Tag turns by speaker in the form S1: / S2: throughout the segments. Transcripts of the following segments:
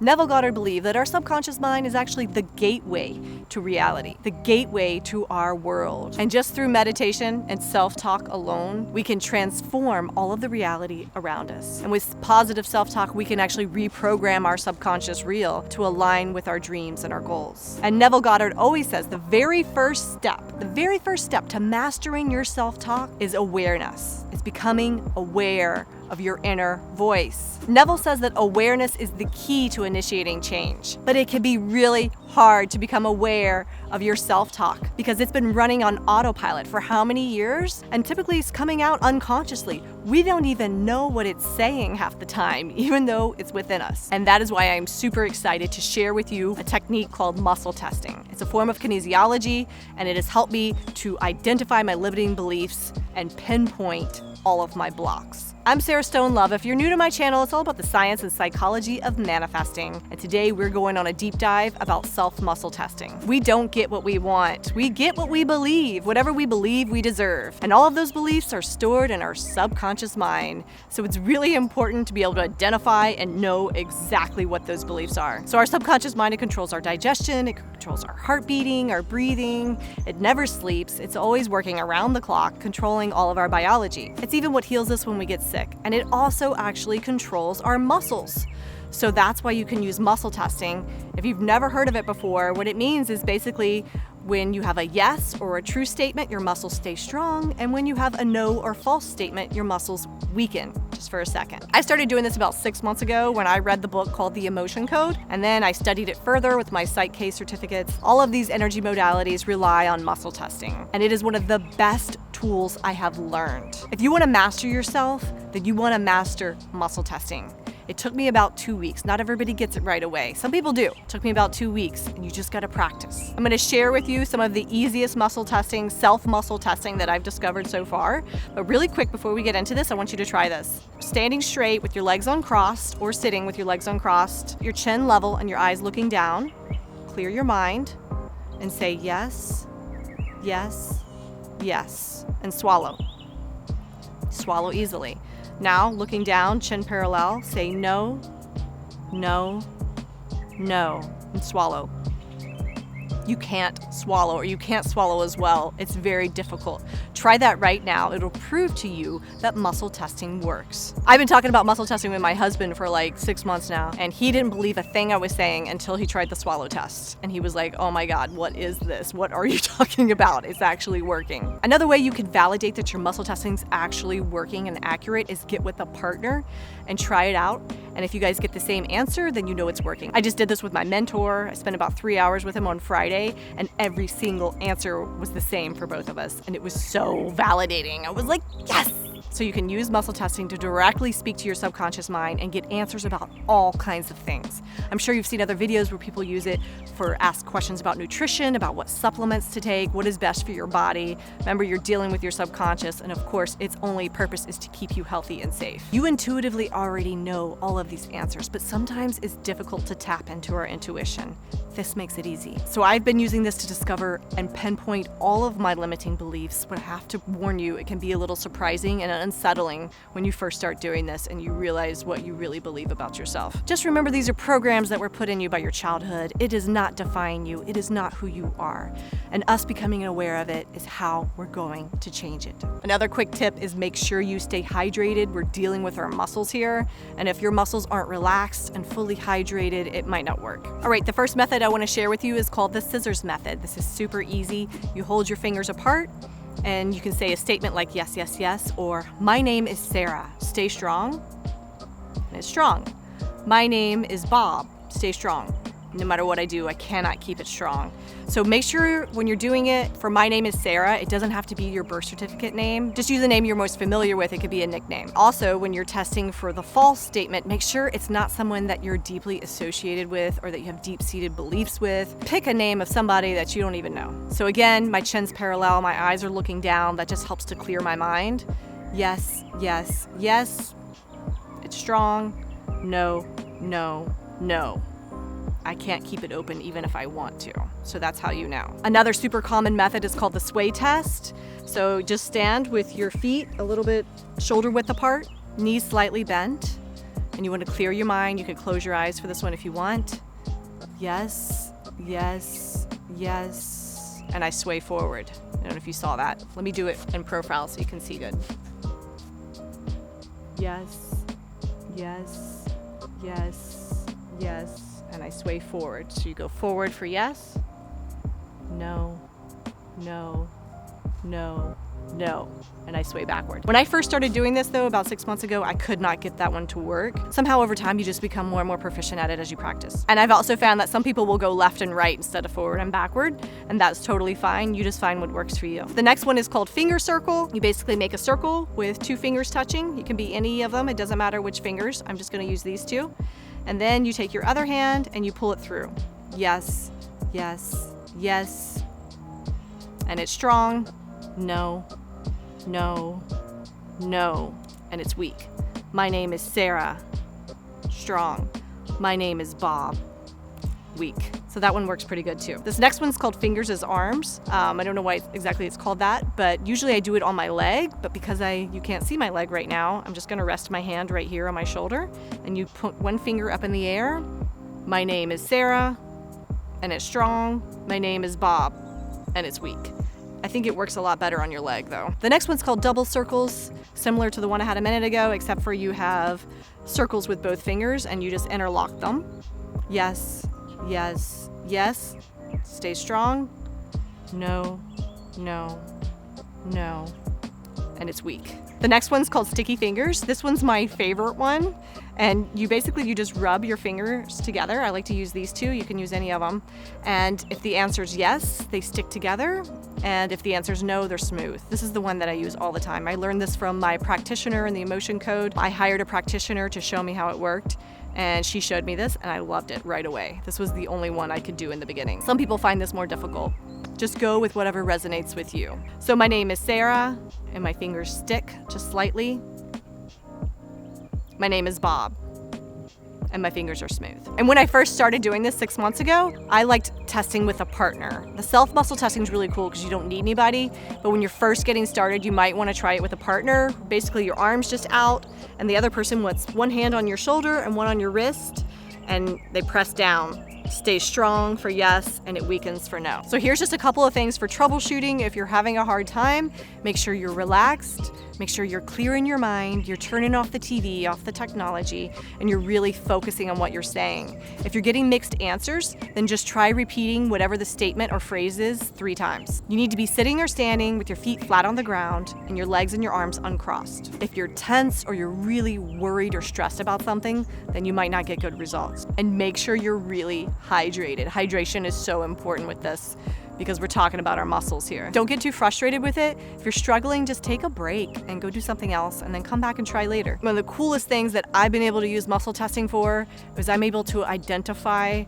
S1: Neville Goddard believed that our subconscious mind is actually the gateway to reality, the gateway to our world. And just through meditation and self-talk alone, we can transform all of the reality around us. And with positive self-talk, we can actually reprogram our subconscious reel to align with our dreams and our goals. And Neville Goddard always says the very first step to mastering your self-talk is awareness. It's becoming aware of your inner voice. Neville says that awareness is the key to initiating change, but it can be really hard to become aware of your self-talk because it's been running on autopilot for how many years? And typically it's coming out unconsciously. We don't even know what it's saying half the time, even though it's within us. And that is why I'm super excited to share with you a technique called muscle testing. It's a form of kinesiology, and it has helped me to identify my limiting beliefs and pinpoint all of my blocks. I'm Sarah Stone Love. If you're new to my channel, it's all about the science and psychology of manifesting. And today we're going on a deep dive about self-muscle testing. We don't get what we want. We get what we believe. Whatever we believe, we deserve. And all of those beliefs are stored in our subconscious mind. So it's really important to be able to identify and know exactly what those beliefs are. So our subconscious mind, it controls our digestion, it controls our heart beating, our breathing. It never sleeps. It's always working around the clock, controlling all of our biology. It's even what heals us when we get sick. And it also actually controls our muscles. So that's why you can use muscle testing. If you've never heard of it before, what it means is basically when you have a yes or a true statement, your muscles stay strong. And when you have a no or false statement, your muscles weaken. Just for a second. I started doing this about 6 months ago when I read the book called The Emotion Code. And then I studied it further with my Psych K certificates. All of these energy modalities rely on muscle testing. And it is one of the best tools I have learned. If you want to master yourself, then you want to master muscle testing. It took me about 2 weeks. Not everybody gets it right away. Some people do. It took me about 2 weeks, and you just got to practice. I'm going to share with you some of the easiest muscle testing, self-muscle testing that I've discovered so far. But really quick, before we get into this, I want you to try this. Standing straight with your legs uncrossed, or sitting with your legs uncrossed, your chin level and your eyes looking down. Clear your mind and say yes, yes, yes, and swallow. Swallow easily. Now, looking down, chin parallel, say no, no, no, and swallow. You can't swallow, or you can't swallow as well. It's very difficult. Try that right now. It'll prove to you that muscle testing works. I've been talking about muscle testing with my husband for like 6 months now, and he didn't believe a thing I was saying until he tried the swallow test. And he was like, oh my God, what is this? What are you talking about? It's actually working. Another way you can validate that your muscle testing is actually working and accurate is get with a partner and try it out. And if you guys get the same answer, then you know it's working. I just did this with my mentor. I spent about 3 hours with him on Friday, and every single answer was the same for both of us. And it was so validating. I was like, yes! So you can use muscle testing to directly speak to your subconscious mind and get answers about all kinds of things. I'm sure you've seen other videos where people use it for ask questions about nutrition, about what supplements to take, what is best for your body. Remember, you're dealing with your subconscious, and of course, its only purpose is to keep you healthy and safe. You intuitively already know all of these answers, but sometimes it's difficult to tap into our intuition. This makes it easy. So I've been using this to discover and pinpoint all of my limiting beliefs, but I have to warn you, it can be a little surprising and unsettling when you first start doing this and you realize what you really believe about yourself. Just remember, these are programs that were put in you by your childhood. It does not define you. It is not who you are. And us becoming aware of it is how we're going to change it. Another quick tip is make sure you stay hydrated. We're dealing with our muscles here. And if your muscles aren't relaxed and fully hydrated, it might not work. All right, the first method I want to share with you is called the scissors method. This is super easy. You hold your fingers apart and you can say a statement like yes, yes, yes, or my name is Sarah, stay strong, and it's strong. My name is Bob, stay strong. No matter what I do, I cannot keep it strong. So make sure when you're doing it, for my name is Sarah, it doesn't have to be your birth certificate name. Just use the name you're most familiar with. It could be a nickname. Also, when you're testing for the false statement, make sure it's not someone that you're deeply associated with or that you have deep-seated beliefs with. Pick a name of somebody that you don't even know. So again, my chin's parallel, my eyes are looking down. That just helps to clear my mind. Yes, yes, yes. It's strong. No, no, no. I can't keep it open even if I want to. So that's how you know. Another super common method is called the sway test. So just stand with your feet a little bit shoulder width apart, knees slightly bent, and you want to clear your mind, you can close your eyes for this one if you want. Yes, yes, yes, and I sway forward. I don't know if you saw that. Let me do it in profile so you can see good. Yes, yes, yes, yes, and I sway forward. So you go forward for yes, no, no, no, no, and I sway backward. When I first started doing this though, about 6 months ago, I could not get that one to work. Somehow over time, you just become more and more proficient at it as you practice. And I've also found that some people will go left and right instead of forward and backward, and that's totally fine. You just find what works for you. The next one is called finger circle. You basically make a circle with 2 fingers touching. You can be any of them. It doesn't matter which fingers. I'm just gonna use these 2. And then you take your other hand and you pull it through. Yes, yes, yes. And it's strong. No, no, no, and it's weak. My name is Sarah. Strong. My name is Bob. Weak. So that one works pretty good too. This next one's called fingers as arms. I don't know why exactly it's called that, but usually I do it on my leg, but because you can't see my leg right now, I'm just gonna rest my hand right here on my shoulder, and you put one finger up in the air. My name is Sarah, and it's strong. My name is Bob, and it's weak. I think it works a lot better on your leg though. The next one's called double circles, similar to the one I had a minute ago, except for you have circles with both fingers and you just interlock them. Yes, yes, yes. Stay strong. No, no, no. And it's weak. The next one's called sticky fingers. This one's my favorite one. And you just rub your fingers together. I like to use these 2. You can use any of them. And if the answer is yes, they stick together. And if the answer is no, they're smooth. This is the one that I use all the time. I learned this from my practitioner in the emotion code. I hired a practitioner to show me how it worked. And she showed me this and I loved it right away. This was the only one I could do in the beginning. Some people find this more difficult. Just go with whatever resonates with you. So my name is Sarah and my fingers stick just slightly. My name is Bob and my fingers are smooth. And when I first started doing this 6 months ago, I liked testing with a partner. The self-muscle testing is really cool because you don't need anybody, but when you're first getting started, you might want to try it with a partner. Basically, your arm's just out and the other person puts one hand on your shoulder and one on your wrist, and they press down. Stay strong for yes, and it weakens for no. So here's just a couple of things for troubleshooting. If you're having a hard time, make sure you're relaxed, make sure you're clear in your mind, you're turning off the TV, off the technology, and you're really focusing on what you're saying. If you're getting mixed answers, then just try repeating whatever the statement or phrase is 3 times. You need to be sitting or standing with your feet flat on the ground and your legs and your arms uncrossed. If you're tense or you're really worried or stressed about something, then you might not get good results. And make sure you're really hydrated. Hydration is so important with this because we're talking about our muscles here. Don't get too frustrated with it. If you're struggling, just take a break and go do something else and then come back and try later. One of the coolest things that I've been able to use muscle testing for is I'm able to identify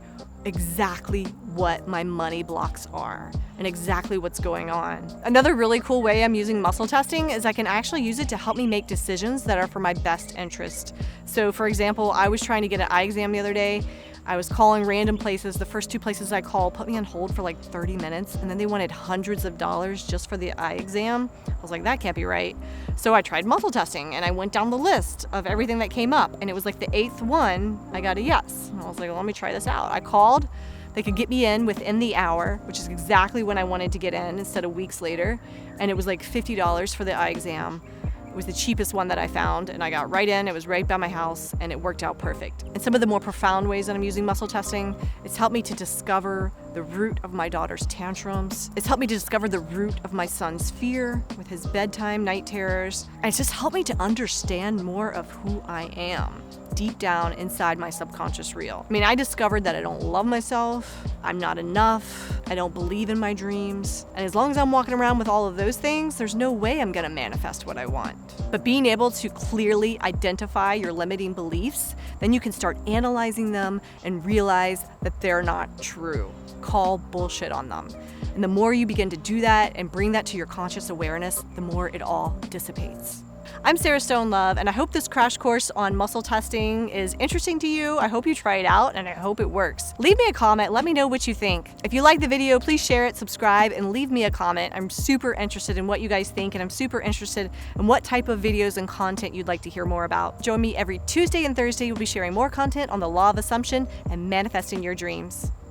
S1: exactly what my money blocks are and exactly what's going on. Another really cool way I'm using muscle testing is I can actually use it to help me make decisions that are for my best interest. So for example, I was trying to get an eye exam the other day. I was calling random places. The first 2 places I called put me on hold for like 30 minutes, and then they wanted hundreds of dollars just for the eye exam. I was like, that can't be right. So I tried muscle testing, and I went down the list of everything that came up, and it was like the 8th one, I got a yes. And I was like, well, let me try this out. I called. They could get me in within the hour, which is exactly when I wanted to get in instead of weeks later. And it was like $50 for the eye exam. It was the cheapest one that I found, and I got right in. It was right by my house, and it worked out perfect. And some of the more profound ways that I'm using muscle testing, it's helped me to discover the root of my daughter's tantrums. It's helped me to discover the root of my son's fear with his bedtime night terrors. And it's just helped me to understand more of who I am deep down inside my subconscious real. I mean, I discovered that I don't love myself, I'm not enough, I don't believe in my dreams. And as long as I'm walking around with all of those things, there's no way I'm gonna manifest what I want. But being able to clearly identify your limiting beliefs, then you can start analyzing them and realize that they're not true. Call bullshit on them. And the more you begin to do that and bring that to your conscious awareness, the more it all dissipates. I'm Sarah Stone Love, and I hope this crash course on muscle testing is interesting to you. I hope you try it out, and I hope it works. Leave me a comment. Let me know what you think. If you like the video, please share it, subscribe, and leave me a comment. I'm super interested in what you guys think, and I'm super interested in what type of videos and content you'd like to hear more about. Join me every Tuesday and Thursday. We'll be sharing more content on the law of assumption and manifesting your dreams.